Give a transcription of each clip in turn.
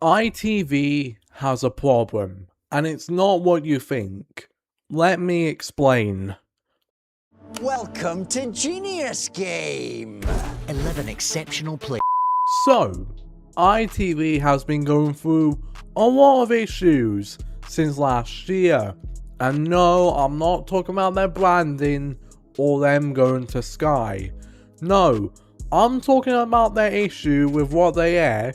ITV has a problem, and it's not what you think. Let me explain. Welcome to Genius Game! 11 exceptional players. So, ITV has been going through a lot of issues since last year. And no, I'm not talking about their branding or them going to Sky. No, I'm talking about their issue with what they air.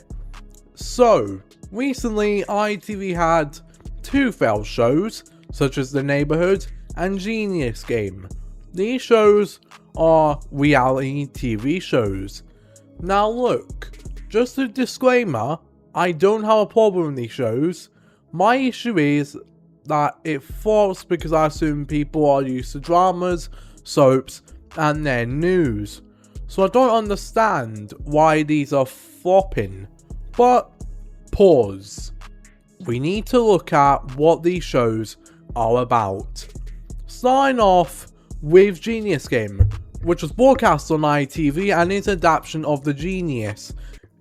So, recently ITV had two failed shows, such as The Neighbourhood and Genius Game. These shows are reality TV shows. Now look, just a disclaimer, I don't have a problem with these shows. My issue is that it flops because I assume people are used to dramas, soaps, and then news. So I don't understand why these are flopping. But, pause. We need to look at what these shows are about. Starting off with Genius Game, which was broadcast on ITV and is an adaptation of The Genius,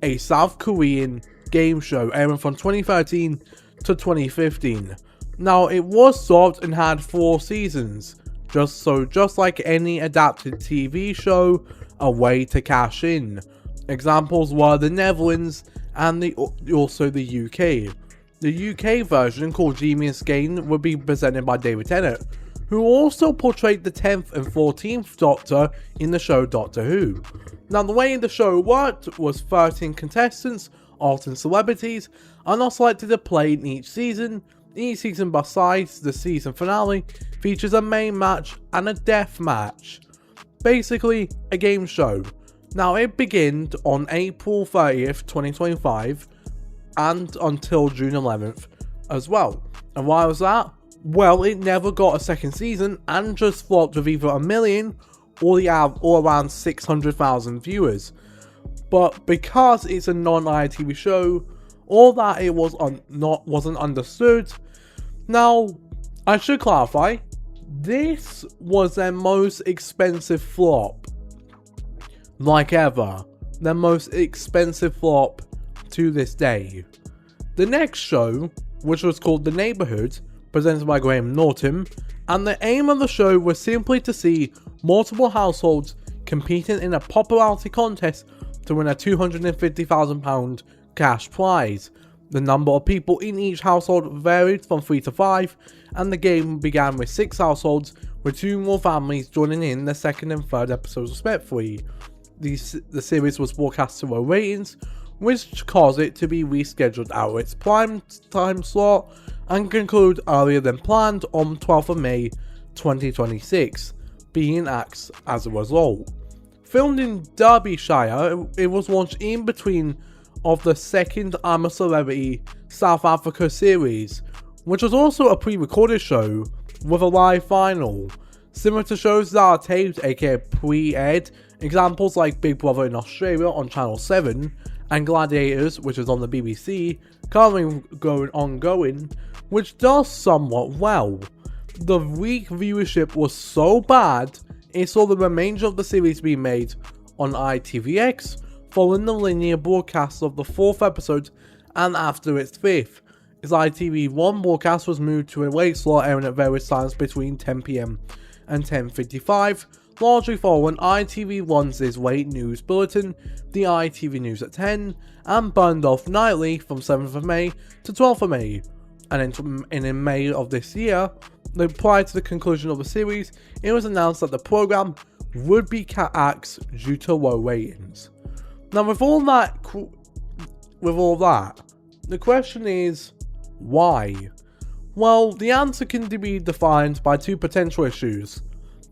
a South Korean game show airing from 2013 to 2015. Now, it was subbed and had 4 seasons, just like any adapted TV show, a way to cash in. Examples were the Netherlands and also the UK. The UK version, called Genius Game, would be presented by David Tennant, who also portrayed the 10th and 14th Doctor in the show Doctor Who. Now, the way the show worked was 13 contestants, alternate celebrities, are not selected to play in each season. Each season, besides the season finale, features a main match and a death match. Basically, a game show. Now, it began on April 30th, 2025, and until June 11th as well. And why was that? Well, it never got a second season and just flopped with either 1 million or around 600,000 viewers. But because it's a non-ITV show, all that it wasn't understood. Now, I should clarify, this was their most expensive flop, like ever. Their most expensive flop to this day. The next show, which was called The Neighbourhood, presented by Graham Norton, and the aim of the show was simply to see multiple households competing in a popularity contest to win a £250,000 cash prize. The number of people in each household varied from 3 to 5, and the game began with 6 households, with 2 more families joining in the second and third episodes respectively. The series was broadcast to low ratings, which caused it to be rescheduled out of its prime time slot and conclude earlier than planned on 12th of May 2026, being axed as a result. Filmed in Derbyshire, it was launched in between of the second I'm a Celebrity South Africa series, which was also a pre-recorded show with a live final. Similar to shows that are taped, aka pre-aired, examples like Big Brother in Australia on Channel 7, and Gladiators, which is on the BBC, currently ongoing, which does somewhat well. The weak viewership was so bad, it saw the remainder of the series being made on ITVX, following the linear broadcast of the 4th episode and after its 5th. Its ITV1 broadcast was moved to a late slot, airing at various times between 10 PM and 10:55, largely following ITV1's late news bulletin, the ITV News at 10, and burned off nightly from 7th of May to 12th of May. And in May of this year, prior to the conclusion of the series, it was announced that the programme would be axed due to low ratings. Now, with all that, the question is, why? Well, the answer can be defined by 2 potential issues.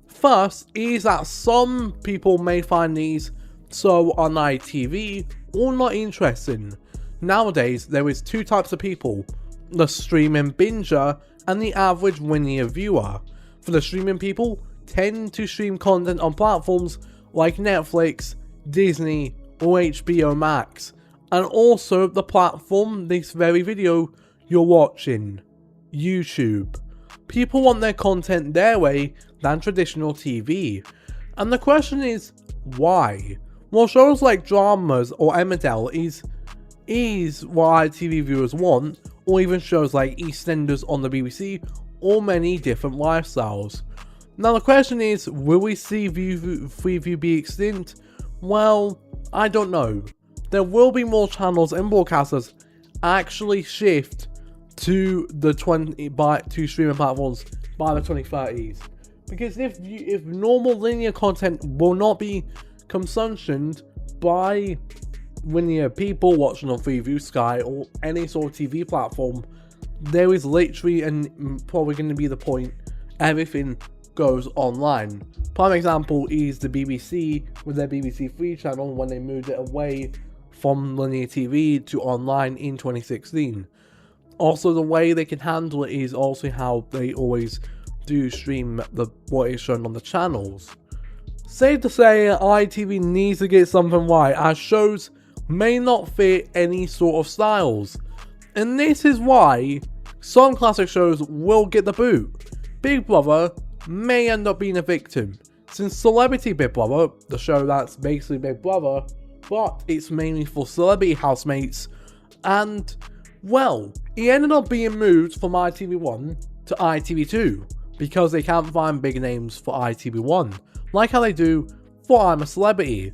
First is that some people may find these so on ITV or not interesting. Nowadays, there is 2 types of people: the streaming binger and the average linear viewer. For the streaming people, tend to stream content on platforms like Netflix, Disney, or HBO Max, and also the platform this very video you're watching, YouTube. People want their content their way than traditional TV. And the question is, why? Well, shows like Dramas or Emmerdale is what ITV viewers want, or even shows like EastEnders on the BBC, or many different lifestyles. Now the question is, will we see Freeview be extinct? Well, I don't know. There will be more channels and broadcasters actually shift to the streaming platforms by the 2030s. Because if normal linear content will not be consumed by linear people watching on Freeview, Sky, or any sort of TV platform, there is literally and probably going to be the point everything goes online. Prime example is the BBC with their BBC Free channel when they moved it away from linear TV to online in 2016. Also, the way they can handle it is also how they always do stream what is shown on the channels. Safe to say, ITV needs to get something right, as shows may not fit any sort of styles. And this is why some classic shows will get the boot. Big Brother may end up being a victim, since Celebrity Big Brother, the show that's basically Big Brother, but it's mainly for celebrity housemates, and, well, it ended up being moved from ITV1 to ITV2, because they can't find big names for ITV1, like how they do for I'm a Celebrity.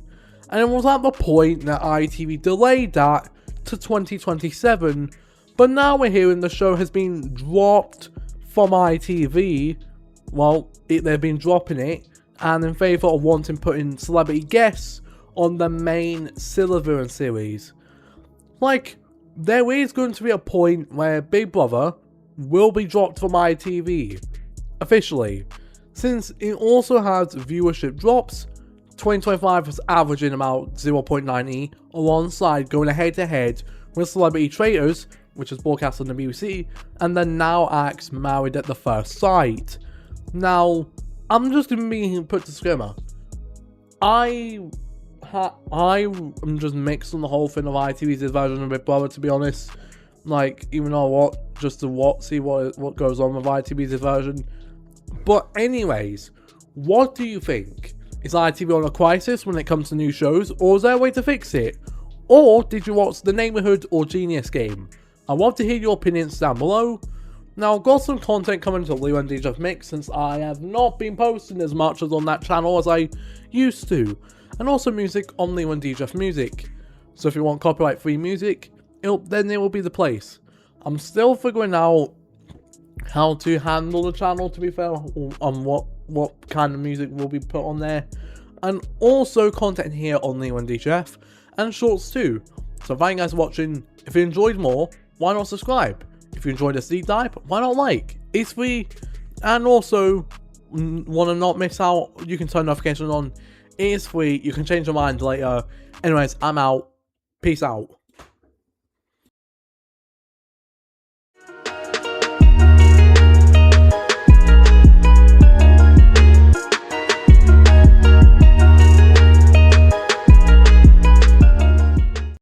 And it was at the point that ITV delayed that to 2027, but now we're hearing the show has been dropped from ITV. Well, they've been dropping it, and in favour of putting celebrity guests on the main Silvervillain series. Like, there is going to be a point where Big Brother will be dropped from ITV, officially, since it also has viewership drops. 2025 was averaging about 0.90, alongside going head to head with Celebrity Traitors, which is broadcast on the BBC, and the now acts Married at the First Sight. Now, I'm just going to be put disclaimer. I'm just mixed on the whole thing of ITV's version of Big Brother, to be honest. Like, even though see what goes on with ITV's version. But anyways, what do you think? Is ITV on a crisis when it comes to new shows, or is there a way to fix it? Or did you watch The Neighbourhood or Genius Game? I'd love to hear your opinions down below. Now, I've got some content coming to LelandDJF Mix, since I have not been posting as much as on that channel as I used to, and also music on LelandDJF Music. So if you want copyright free music, then it will be the place. I'm still figuring out how to handle the channel, to be fair, on what kind of music will be put on there, and also content here on LelandDJF, and shorts too. So thank you guys for watching. If you enjoyed more, why not subscribe? If you enjoyed this deep dive, why not like? It's free. And also, want to not miss out, you can turn notifications on. It is free. You can change your mind later. Anyways, I'm out. Peace out.